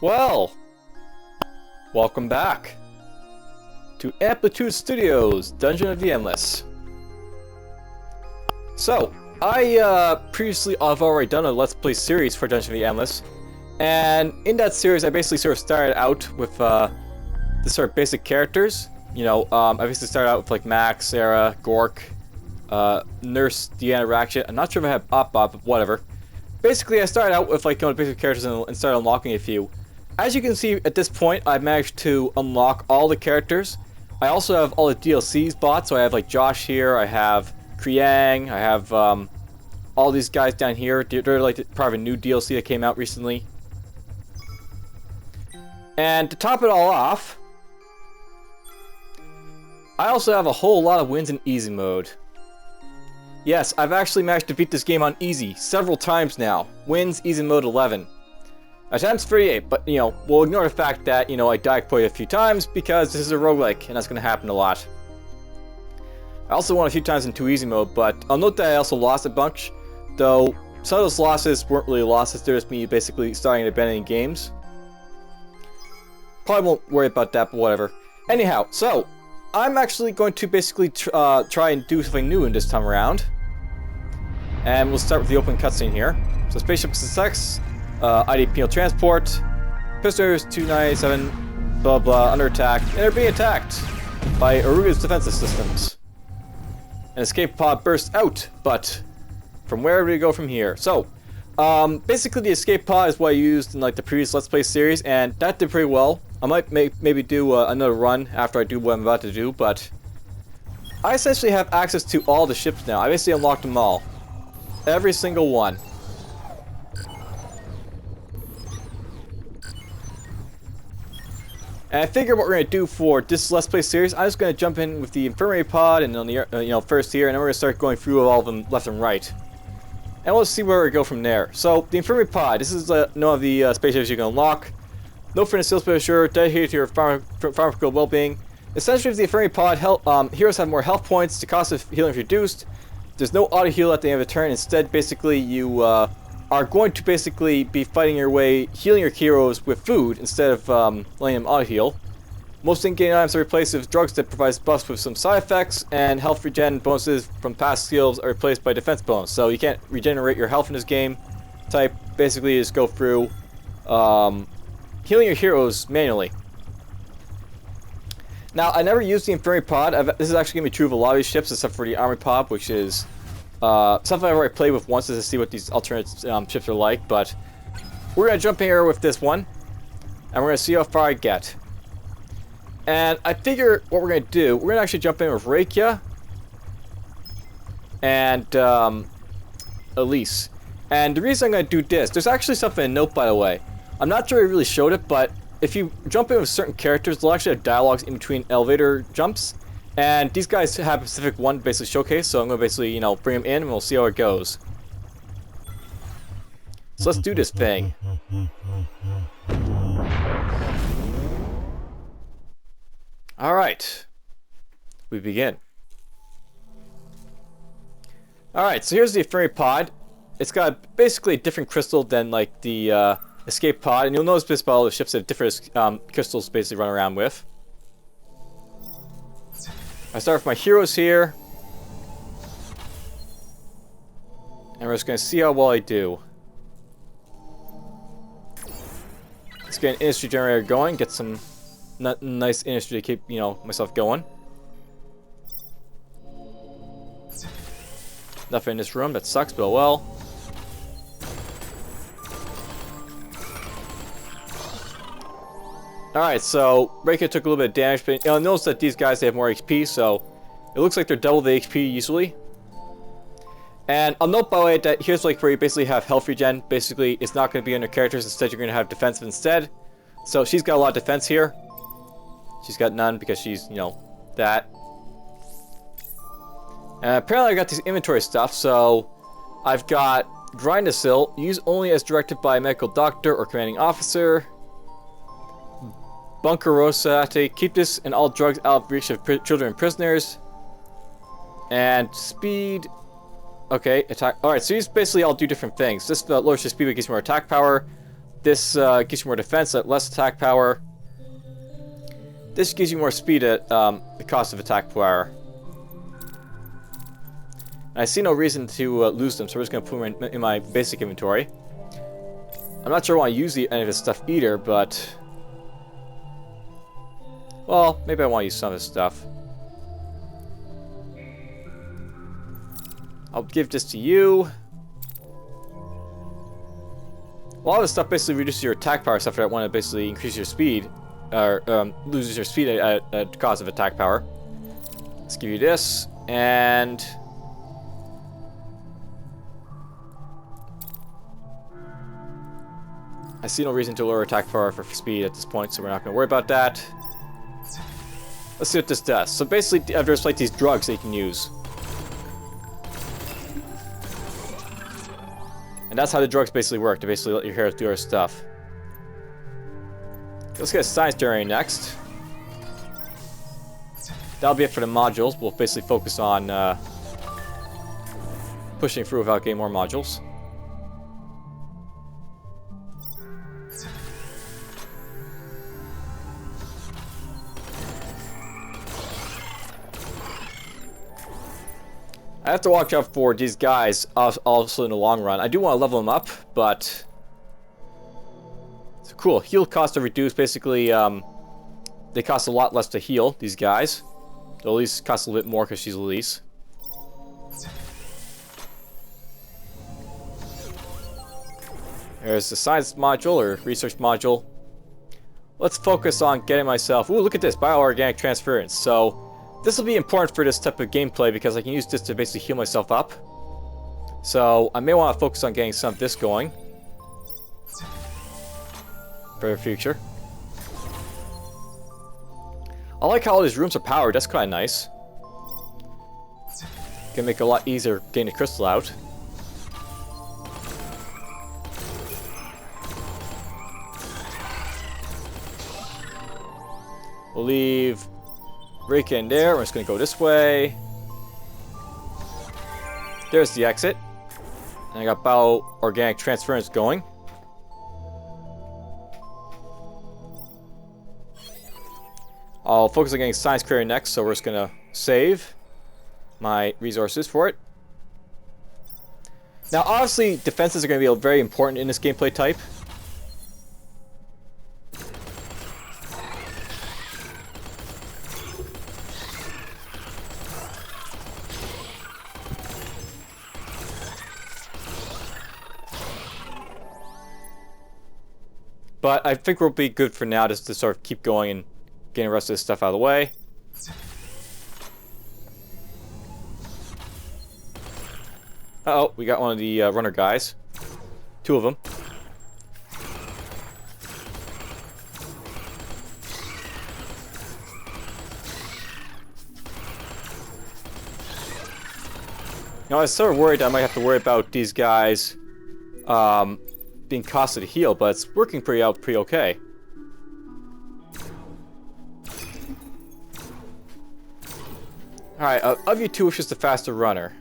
Well, welcome back to Amplitude Studios, Dungeon of the Endless. So, I previously have already done a Let's Play series for Dungeon of the Endless, and in that series I basically sort of started out with the sort of basic characters. You know, I basically started out with like Max, Sarah, Gork, Nurse, Deanna, Ratchet. I'm not sure if I have Op, but whatever. Basically, I started out with like basic characters and started unlocking a few. As you can see at this point, I've managed to unlock all the characters. I also have all the DLCs bought, so I have like Josh here, I have Kriang, I have all these guys down here. They're like part of a new DLC that came out recently. And to top it all off, I also have a whole lot of wins in easy mode. Yes, I've actually managed to beat this game on easy several times now. Wins, easy mode 11. Attempts 38, but, you know, we'll ignore the fact that, you know, I died quite a few times because this is a roguelike, and that's going to happen a lot. I also won a few times in 2 easy mode, but I'll note that I also lost a bunch, though some of those losses weren't really losses, they're just me basically starting and abandoning games. Probably won't worry about that, but whatever. Anyhow, so, I'm actually going to basically try and do something new in this time around. And we'll start with the opening cutscene here. So, spaceship success. ID penal transport, prisoners 297, blah blah, under attack, and they're being attacked by Aruga's defensive systems. An escape pod bursts out, but from where do we go from here? So, basically the escape pod is what I used in like the previous Let's Play series, and that did pretty well. I might maybe do another run after I do what I'm about to do, but I essentially have access to all the ships now. I basically unlocked them all. Every single one. And I figure what we're going to do for this Let's Play series, I'm just going to jump in with the Infirmary Pod and on the first here, and then we're going to start going through all of them left and right. And we'll see where we go from there. So, the Infirmary Pod, this is one of the spaceships you can unlock. No fitness sales brochure, dedicated to your pharmaceutical well-being. Essentially, with the Infirmary Pod, heroes have more health points, the cost of healing is reduced. There's no auto-heal at the end of the turn. Instead, basically, you are going to basically be fighting your way, healing your heroes with food instead of letting them auto-heal. Most in-game items are replaced with drugs that provide buffs with some side effects, and health regen bonuses from past skills are replaced by defense bonus. So you can't regenerate your health in this game. Type basically just go through healing your heroes manually. Now, I never used the Infirmary Pod. This is actually going to be true of a lot of these ships, except for the Army Pod, which is something I've already played with once to see what these alternate ships are like. But we're going to jump in here with this one, and we're going to see how far I get. And I figure what we're going to do, we're going to actually jump in with Rayka and Elise. And the reason I'm going to do this, there's actually something to note, by the way. I'm not sure I really showed it, but if you jump in with certain characters, they'll actually have dialogues in between elevator jumps. And these guys have a specific one to basically showcase, so I'm going to basically, you know, bring them in and we'll see how it goes. So let's do this thing. Alright. We begin. Alright, so here's the Infirmary Pod. It's got basically a different crystal than like the escape pod, and you'll notice this by all the ships that have different crystals to basically run around with. I start with my heroes here. And we're just going to see how well I do. Let's get an industry generator going, get some nice industry to keep, you know, myself going. Nothing in this room, that sucks, but well. Alright, so Rayka took a little bit of damage, but you'll notice that these guys, they have more HP, so it looks like they're double the HP usually. And I'll note, by the way, that here's like where you basically have health regen. Basically, it's not going to be under characters, instead you're going to have defensive instead. So she's got a lot of defense here. She's got none because she's, you know, that. And apparently I got these inventory stuff, so I've got Grindasil, use only as directed by a medical doctor or commanding officer. Bunkerosate, keep this and all drugs out of reach of children and prisoners. And speed. Okay, attack. Alright, so these basically all do different things. This lowers your speed but gives more attack power. This gives you more defense at less attack power. This gives you more speed at the cost of attack power. I see no reason to lose them, so we're just going to put them in my basic inventory. I'm not sure I want to use any of this stuff either, but... well, maybe I want to use some of this stuff. I'll give this to you. A lot of this stuff basically reduces your attack power, except for that one that basically increases your speed. Or loses your speed at the cost of attack power. Let's give you this, and... I see no reason to lower attack power for speed at this point, so we're not going to worry about that. Let's see what this does. So basically, there's like these drugs that you can use. And that's how the drugs basically work. They basically let your hair do our stuff. Let's get a science journey next. That'll be it for the modules. We'll basically focus on pushing through without getting more modules. I have to watch out for these guys also in the long run. I do want to level them up, but... it's cool. Heal costs are reduced. Basically, they cost a lot less to heal, these guys. Elise costs a little bit more because she's Elise. There's the science module, or research module. Let's focus on getting myself... ooh, look at this. Bioorganic transference. So... this will be important for this type of gameplay because I can use this to basically heal myself up. So I may want to focus on getting some of this going for the future. I like how all these rooms are powered. That's kind of nice. Can make it a lot easier getting the crystal out. We'll leave Rayka in there. We're just going to go this way. There's the exit. And I got bioorganic transference going. I'll focus on getting science query next, so we're just going to save my resources for it. Now, obviously, defenses are going to be very important in this gameplay type. But I think we'll be good for now just to sort of keep going and getting the rest of this stuff out of the way. Uh-oh, we got one of the runner guys. Two of them. You know, I was sort of worried I might have to worry about these guys being costly to heal, but it's working pretty okay. Alright, of you two, which is the faster runner?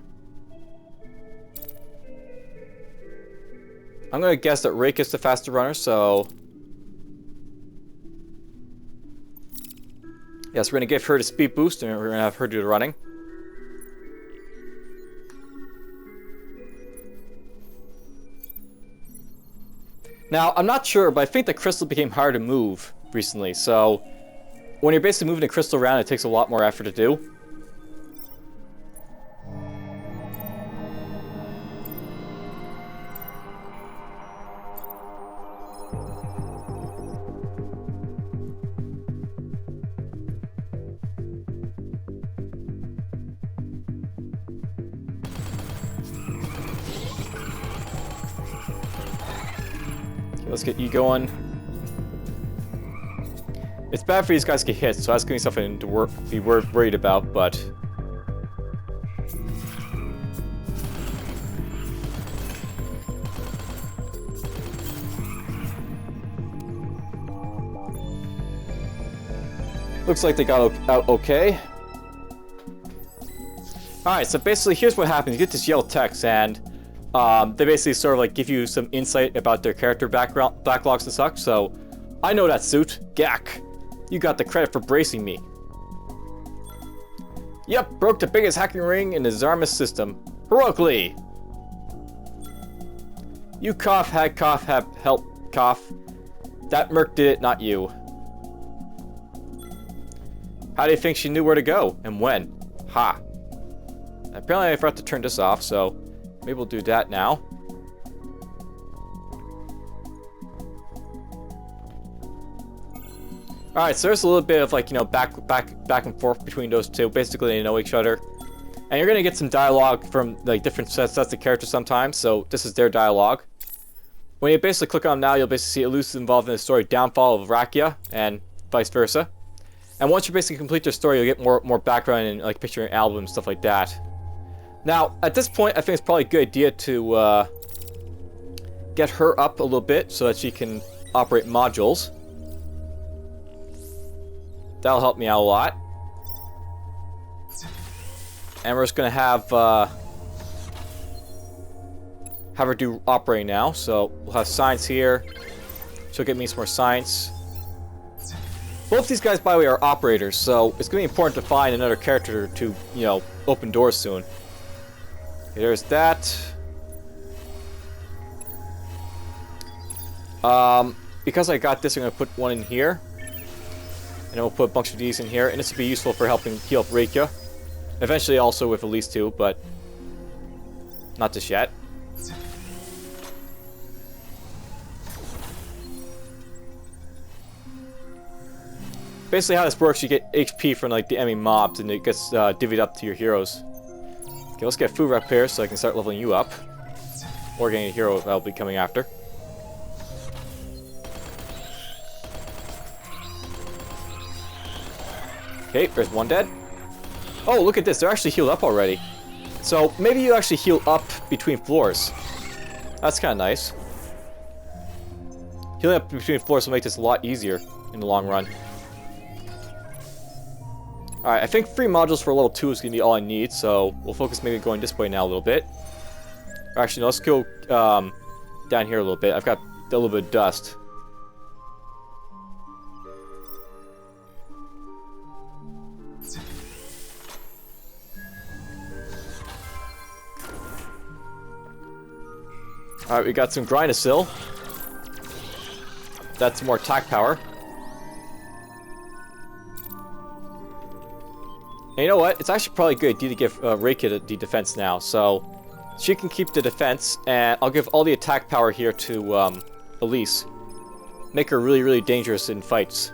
I'm gonna guess that Rayka is the faster runner, so... yes, we're gonna give her the speed boost, and we're gonna have her do the running. Now, I'm not sure, but I think the crystal became hard to move recently, so... when you're basically moving the crystal around, it takes a lot more effort to do. Let's get you going. It's bad for these guys to get hit, so that's going to be something to be worried about, but... looks like they got out okay. Alright, so basically here's what happens. You get this yellow text, and They basically sort of like give you some insight about their character backlogs and such. So, I know that suit. Gak. You got the credit for bracing me. Yep, broke the biggest hacking ring in the Zarmus system. Heroically! You cough, had cough, have help, cough. That merc did it, not you. How do you think she knew where to go? And when? Ha. Apparently I forgot to turn this off, so maybe we'll do that now. Alright, so there's a little bit of like, you know, back and forth between those two. Basically, they know each other. And you're gonna get some dialogue from like different sets of characters sometimes, so this is their dialogue. When you basically click on now, you'll basically see Elise involved in the story Downfall of Rayka, and vice versa. And once you basically complete your story, you'll get more background and like picture albums, stuff like that. Now, at this point, I think it's probably a good idea to get her up a little bit so that she can operate modules. That'll help me out a lot. And we're just gonna have her do operating now. So we'll have science here. She'll get me some more science. Both these guys, by the way, are operators, so it's gonna be important to find another character to, you know, open doors soon. Okay, there's that. Because I got this, I'm gonna put one in here. And then we'll put a bunch of these in here, and this will be useful for helping heal up Rayka. Eventually also with Elise too, but not just yet. Basically how this works, you get HP from like the enemy mobs, and it gets divvied up to your heroes. Okay, let's get food rep here so I can start leveling you up. Or getting a hero that'll be coming after. Okay, there's one dead. Oh, look at this. They're actually healed up already. So, maybe you actually heal up between floors. That's kind of nice. Healing up between floors will make this a lot easier in the long run. Alright, I think 3 modules for level 2 is going to be all I need, so we'll focus maybe going this way now a little bit. Or actually, no, let's go down here a little bit. I've got a little bit of dust. Alright, we got some Grindacil. That's more attack power. And you know what? It's actually probably a good idea to give Rayka the defense now. So, she can keep the defense, and I'll give all the attack power here to Elise. Make her really, really dangerous in fights.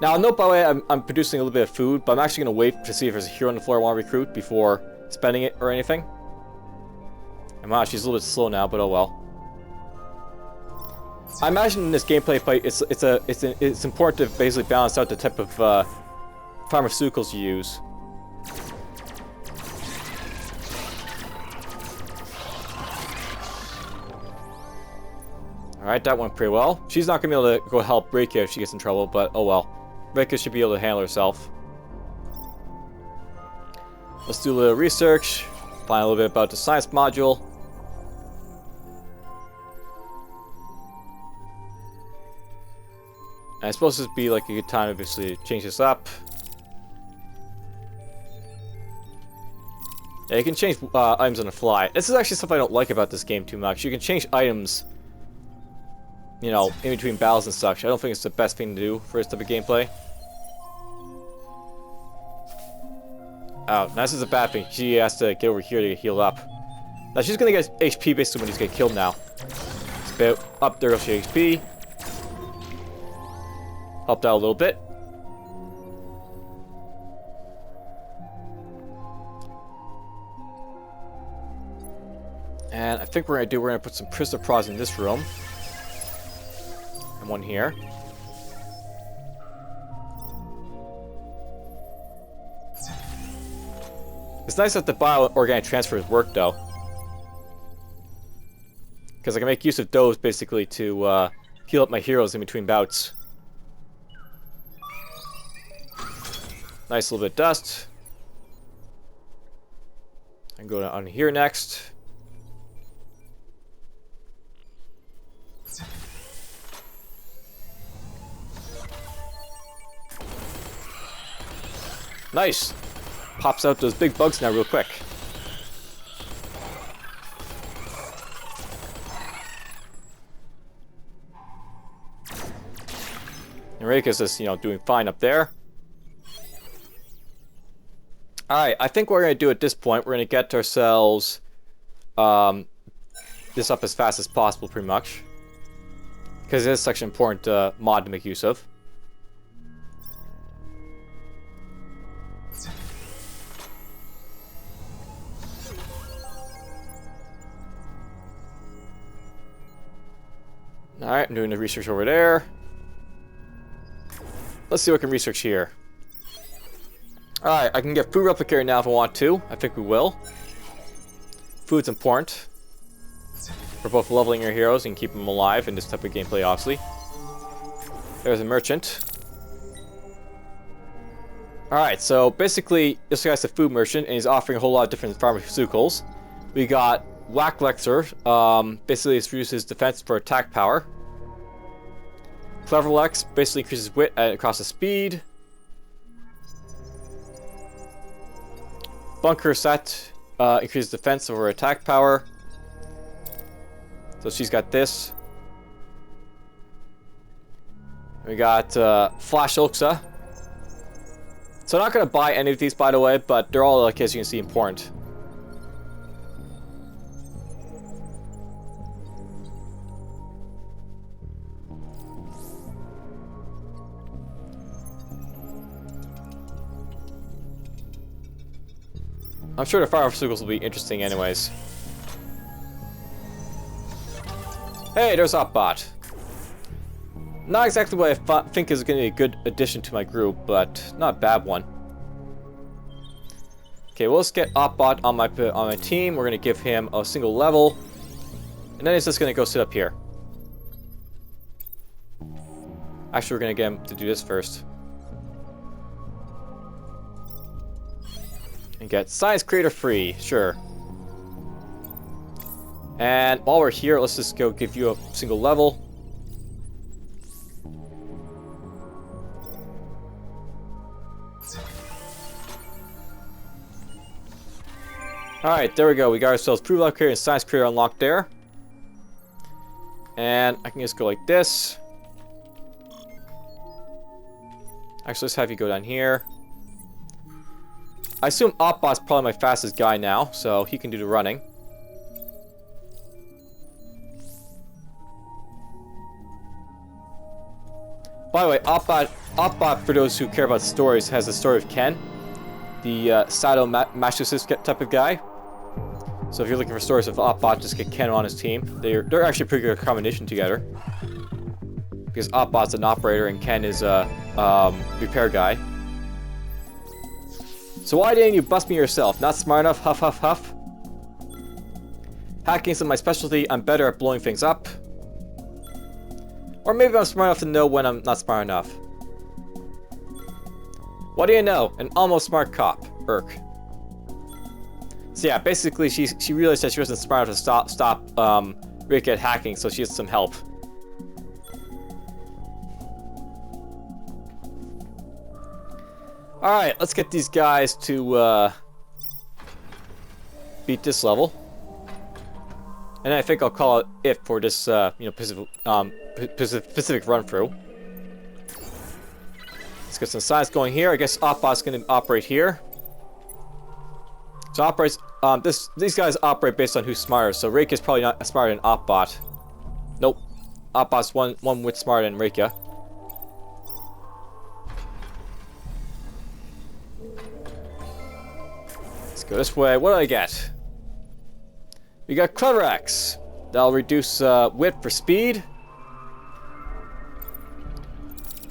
Now, note by the way, I'm producing a little bit of food, but I'm actually going to wait to see if there's a hero on the floor I want to recruit before spending it or anything. And wow, she's a little bit slow now, but oh well. I imagine in this gameplay fight, it's important to basically balance out the type of pharmaceuticals you use. Alright, that went pretty well. She's not going to be able to go help Rayka if she gets in trouble, but oh well. Rayka should be able to handle herself. Let's do a little research, find a little bit about the science module. And I suppose this would be like a good time, obviously, to change this up. Yeah, you can change items on the fly. This is actually stuff I don't like about this game too much. You can change items, you know, in between battles and such. I don't think it's the best thing to do for this type of gameplay. Oh, now this is a bad thing. She has to get over here to get healed up. Now she's gonna get HP basically when these get killed now. Spit up, there goes she HP. Helped out a little bit. And I think we're gonna put some prisoner prods in this room. And one here. It's nice that the bio-organic transfers work, though. Because I can make use of those, basically, to heal up my heroes in between bouts. Nice little bit of dust. I can go on here next. Nice! Pops out those big bugs now real quick. And Rayka's just, you know, doing fine up there. Alright, I think what we're going to do at this point, we're going to get ourselves this up as fast as possible, pretty much. Because it is such an important mod to make use of. Alright, I'm doing the research over there. Let's see what I can research here. Alright, I can get food replicator now if I want to. I think we will. Food's important. For both leveling your heroes and keeping them alive in this type of gameplay, obviously. There's a merchant. Alright, so basically, this guy's a food merchant, and he's offering a whole lot of different pharmaceuticals. We got Whack Lexer, basically it reduces defense for attack power. Clever Lex basically increases wit across the speed. Bunker Set increases defense over attack power. So she's got this. We got Flash Ulxa. So I'm not going to buy any of these, by the way, but they're all, like, as you can see, important. I'm sure the pharmaceuticals will be interesting anyways. Hey, there's Opbot. Not exactly what I think is going to be a good addition to my group, but not a bad one. Okay, well, let's get Opbot on my team. We're going to give him a single level. And then he's just going to go sit up here. Actually, we're going to get him to do this first. And get Science Creator free, sure. And while we're here, let's just go give you a single level. Alright, there we go. We got ourselves Proof Life Creator and Science Creator unlocked there. And I can just go like this. Actually, let's have you go down here. I assume Opbot's probably my fastest guy now, so he can do the running. By the way, Opbot, for those who care about stories, has the story of Ken, the sadomasochistic type of guy. So if you're looking for stories of Opbot, just get Ken on his team. They're actually a pretty good combination together. Because Opbot's an operator and Ken is a repair guy. So why didn't you bust me yourself? Not smart enough, huff huff huff. Hacking isn't my specialty, I'm better at blowing things up. Or maybe I'm smart enough to know when I'm not smart enough. What do you know? An almost smart cop. Irk. So yeah, basically she realized that she wasn't smart enough to stop Rayka at hacking, so she has some help. Alright, let's get these guys to beat this level. And I think I'll call it for this you know, Pacific run through. Let's get some science going here. I guess Opbot's going to operate here. So operates these guys operate based on who's smarter. So Rayka's probably not smarter than Opbot. Nope. Opbot's one wit smarter than Rayka. Let's go this way. What do I get? We got Clever X. That'll reduce wit for speed.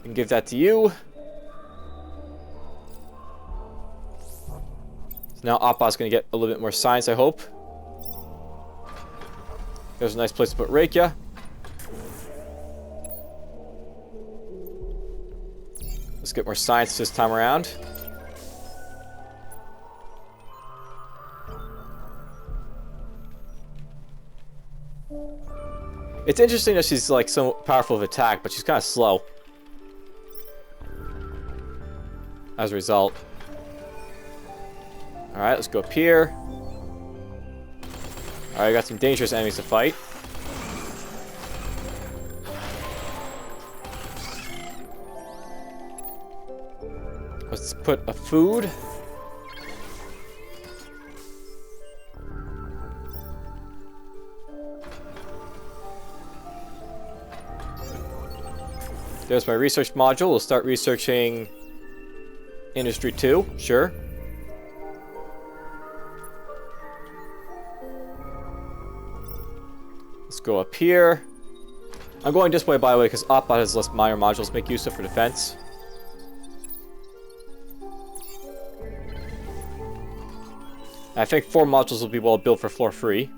And give that to you. So now Opbot's going to get a little bit more science, I hope. There's a nice place to put Rayka. Let's get more science this time around. It's interesting that she's like so powerful of attack, but she's kind of slow. As a result. Alright, let's go up here. Alright, I got some dangerous enemies to fight. Let's put a food. There's my research module. We'll start researching Industry 2, sure. Let's go up here. I'm going this way, by the way, because Opbot has less minor modules to make use of for defense. I think 4 modules will be well built for floor 3.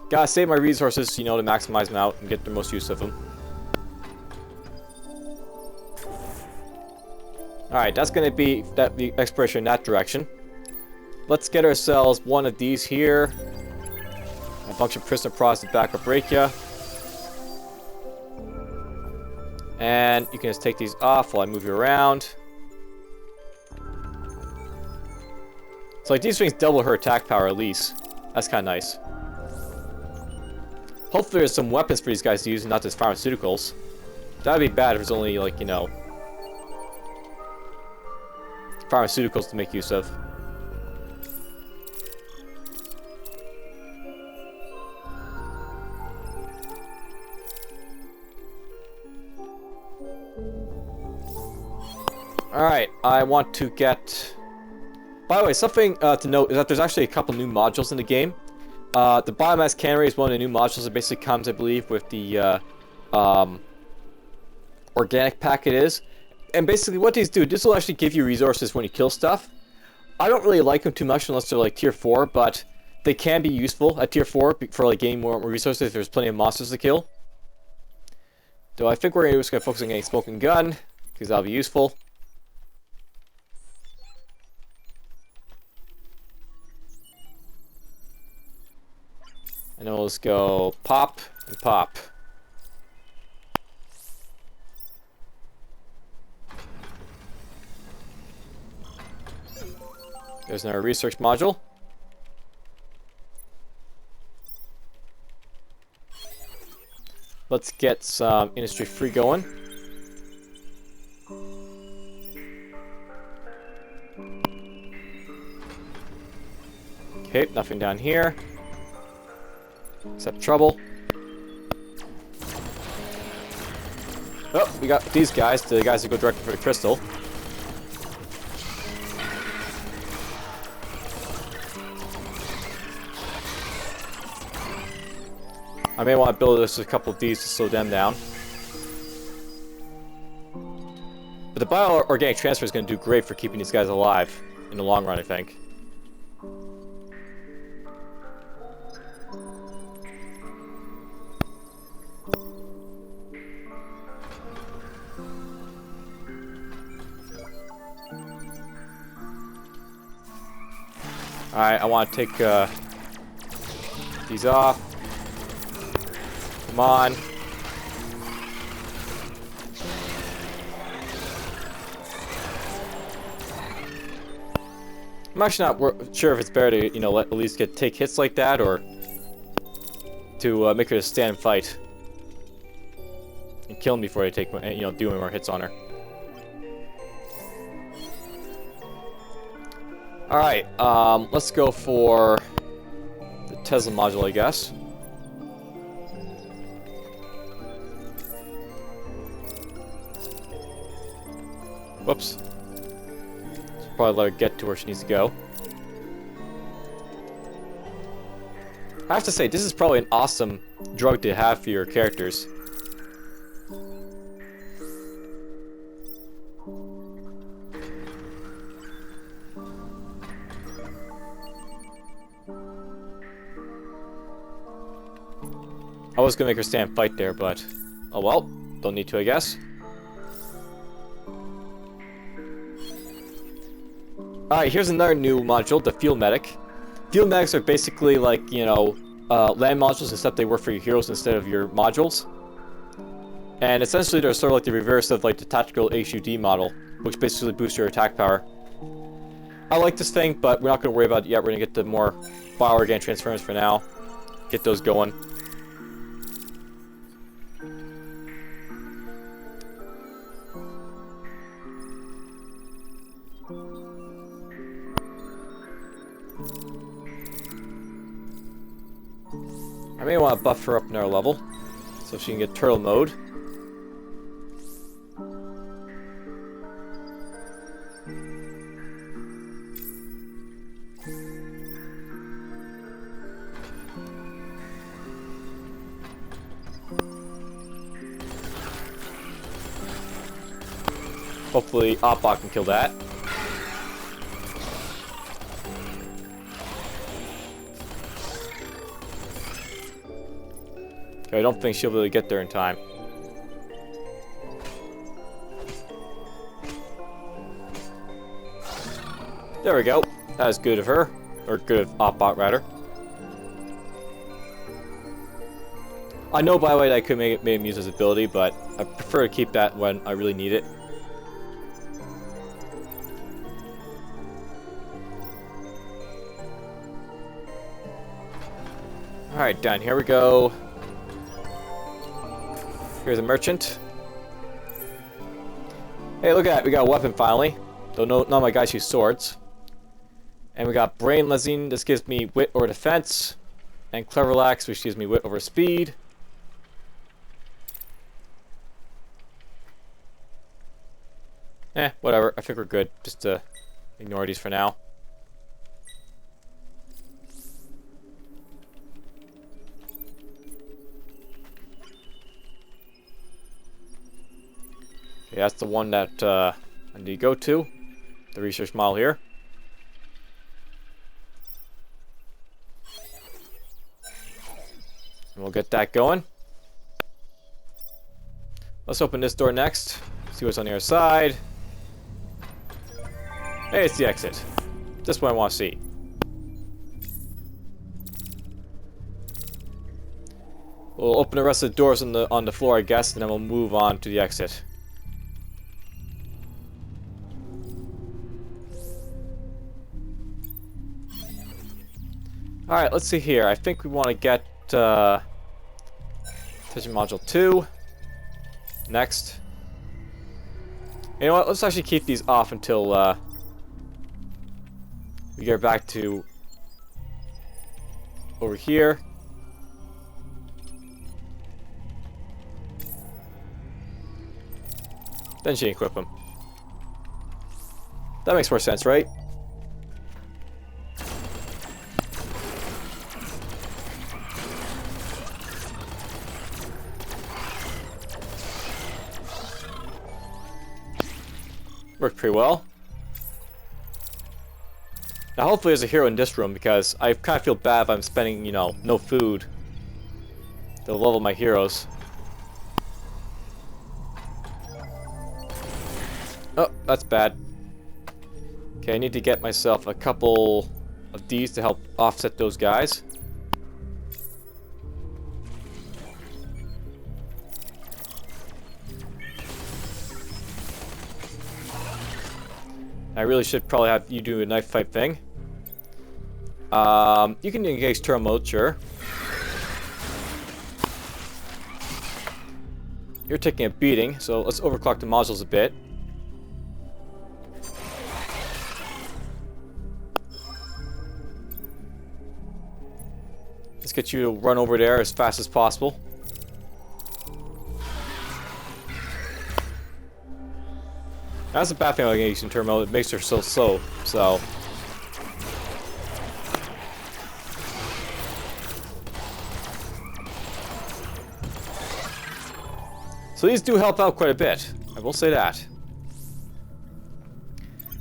Gotta save my resources, you know, to maximize them out and get the most use of them. Alright, that's gonna be the exploration in that direction. Let's get ourselves one of these here. A bunch of prisoner prods to back up Rayka. And you can just take these off while I move you around. So like these things double her attack power at least. That's kind of nice. Hopefully there's some weapons for these guys to use and not just pharmaceuticals. That'd be bad if there's only like, you know, pharmaceuticals to make use of. Alright, I want to get... By the way, something to note is that there's actually a couple new modules in the game. The biomass cannery is one of the new modules that basically comes, I believe, with the organic pack it is. And basically what these do, this will actually give you resources when you kill stuff. I don't really like them too much unless they're like tier 4, but they can be useful at tier 4 for like gaining more resources if there's plenty of monsters to kill. Though I think we're just going to focus on getting smoking gun, because that'll be useful. And then we'll just go pop and pop. There's another research module. Let's get some Industry 3 going. Okay, nothing down here. Except trouble. Oh, we got these guys, the guys that go directly for the crystal. I may want to build just a couple of these to slow them down. But the bio-organic transfer is going to do great for keeping these guys alive in the long run, I think. Alright, I want to take these off. Come on. I'm actually not sure if it's better to, you know, let Elise take hits like that, or to make her just stand and fight and kill him before they take, you know, do more hits on her. Alright, let's go for the Tesla module, I guess. Whoops. Should probably let her get to where she needs to go. I have to say, this is probably an awesome drug to have for your characters. I was gonna make her stand and fight there, but oh well, don't need to, I guess. Alright, here's another new module, the Field Medic. field medics are basically like, you know, land modules, except they work for your heroes instead of your modules. And essentially they're sort of like the reverse of like the tactical HUD model, which basically boosts your attack power. I like this thing, but we're not going to worry about it yet. We're going to get the more bioorganic transference for now. Get those going. I may want to buff her up another level, so she can get turtle mode. Hopefully Opbot can kill that. Okay, I don't think she'll be able to get there in time. There we go. That was good of her. Or good of Opbot, rather. I know, by the way, that I could make him use his ability, but I prefer to keep that when I really need it. Alright, down here we go. Here's a merchant. Hey, look at that. We got a weapon finally. Though none of my guys use swords. And we got Brain Lezine. This gives me wit or defense. And Clever Lax, which gives me wit over speed. Whatever. I think we're good. Just to ignore these for now. Okay, that's the one that I need to go to. The research model here. And we'll get that going. Let's open this door next. See what's on the other side. Hey, it's the exit. This one I want to see. We'll open the rest of the doors on the floor, I guess, and then we'll move on to the exit. Alright, let's see here. I think we want to get Fission Module 2 next. You know what? Let's actually keep these off until we get back to over here. Then she can equip them. That makes more sense, right? Worked pretty well. Now hopefully there's a hero in this room, because I kind of feel bad if I'm spending, you know, no food to level my heroes. Oh, that's bad. Okay, I need to get myself a couple of these to help offset those guys. I really should probably have you do a knife fight thing. You can engage turtle mode, sure. You're taking a beating, so let's overclock the modules a bit. Let's get you to run over there as fast as possible. That's a bad thing about using turtle mode. It makes her so slow. So these do help out quite a bit. I will say that.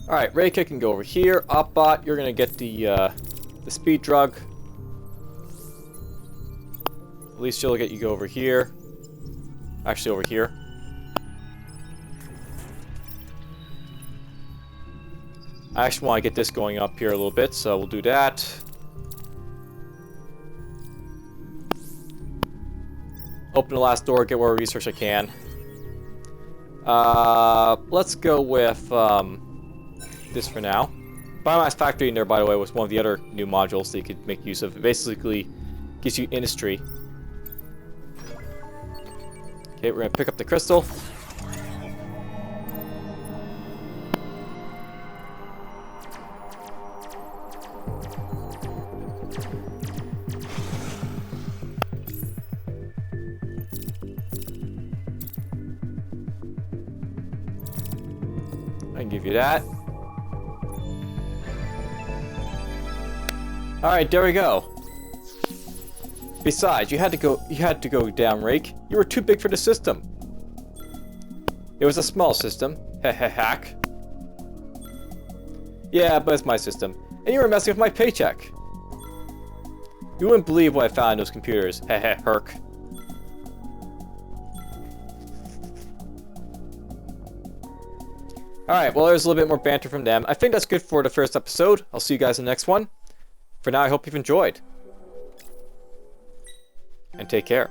All right, Rayka can go over here. Opbot, you're gonna get the speed drug. At least she'll get you go over here. Actually, over here. I actually want to get this going up here a little bit, so we'll do that. Open the last door, get whatever research I can. Let's go with this for now. Biomass Factory in there, by the way, was one of the other new modules that you could make use of. It basically gives you industry. Okay, we're gonna pick up the crystal. I can give you that. Alright, there we go. Besides, you had to go down, Rake. You were too big for the system. It was a small system. Hack. Yeah, but it's my system. And you were messing with my paycheck. You wouldn't believe what I found in those computers. Herc. Alright, well there's a little bit more banter from them. I think that's good for the first episode. I'll see you guys in the next one. For now, I hope you've enjoyed. And take care.